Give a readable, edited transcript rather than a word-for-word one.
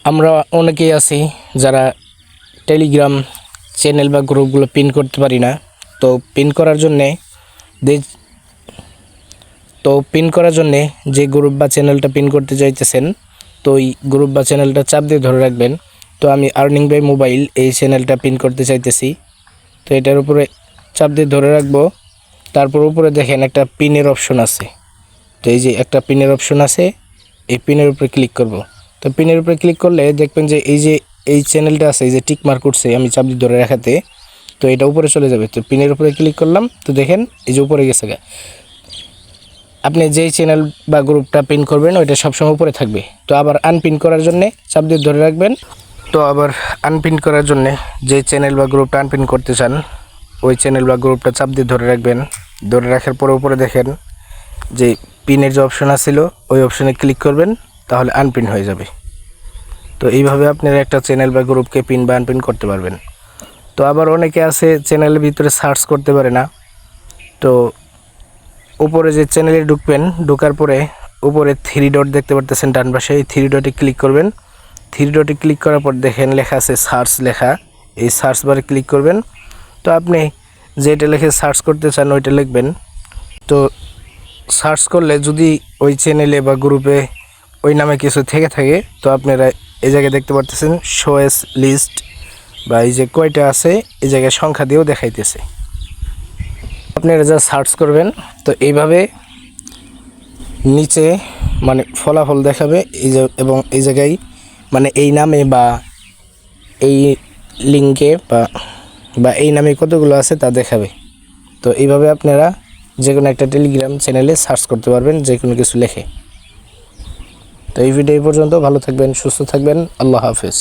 আমরা অনেকেই আছি যারা টেলিগ্রাম চ্যানেল বা গ্রুপগুলো পিন করতে পারি না। তো পিন করার জন্যে যে গ্রুপ বা চ্যানেলটা পিন করতে চাইতেছেন, তো ওই গ্রুপ বা চ্যানেলটা চাপ দিয়ে ধরে রাখবেন। তো আমি আর্নিং বাই মোবাইল এই চ্যানেলটা পিন করতে চাইতেছি। তো এটার উপরে চাপ দিয়ে ধরে রাখবো। তারপর উপরে দেখেন একটা পিনের অপশন আছে। তো এই যে একটা পিনের অপশন আছে, এই পিনের উপরে ক্লিক করব। তো পিনের উপরে ক্লিক করলে দেখবেন যে এই চ্যানেলটা আছে, এই যে টিক মার্ক করছে আমি চাপ দিয়ে ধরে রাখাতে, তো এটা উপরে চলে যাবে। তো পিনের উপরে ক্লিক করলাম, তো দেখেন এই যে উপরে গেছে। আপনি যেই চ্যানেল বা গ্রুপটা পিন করবেন ওইটা সবসময় উপরে থাকবে। তো আবার আনপিন করার জন্য চাপ দিয়ে ধরে রাখবেন। তো আবার আনপিন করার জন্য যে চ্যানেল বা গ্রুপটা আনপিন করতে চান ওই চ্যানেল বা গ্রুপটা চাপ দিয়ে ধরে রাখবেন। ধরে রাখার পরে উপরে দেখেন যে পিনের যে অপশন আছিল ওই অপশনে ক্লিক করবেন, তাহলে আনপিন হয়ে যাবে। তো এইভাবে আপনারা একটা চ্যানেল বা গ্রুপকে পিন বা আনপিন করতে পারবেন। তো আবার অনেকে আছে চ্যানেলের ভিতরে সার্চ করতে পারে না। তো উপরে যে চ্যানেলে ঢুকবেন, ঢোকার পরে উপরে 3 ডট দেখতে পারতেছেন ডান পাশে, এই 3 ডটে ক্লিক করবেন। 3 ডটে ক্লিক করার পর দেখেন লেখা আছে সার্চ লেখা, এই সার্চ বারে ক্লিক করবেন। তো আপনি যেটা লিখে সার্চ করতে চান ওইটা লিখবেন। তো সার্চ করলে যদি ওই চ্যানেলে বা গ্রুপে ওই নামে কিছু থেকে থাকে, তো আপনারা এই জায়গায় দেখতে পারতেছেন শো এস লিস্ট, বা এই যে কয়টা আছে এই জায়গায় সংখ্যা দিয়েও দেখাইতেছে। আপনারা যা সার্চ করবেন, তো এইভাবে নিচে মানে ফলাফল দেখাবে এই যে, এবং এই জায়গায় মানে এই নামে বা এই লিঙ্কে বা এই নামে কতগুলো আছে তা দেখাবে। তো এইভাবে আপনারা যে কোনো একটা টেলিগ্রাম চ্যানেলে সার্চ করতে পারবেন যে কোনো কিছু লেখে। তো এই ভিডিও এই পর্যন্ত। ভালো থাকবেন, সুস্থ থাকবেন, আল্লাহ হাফেজ।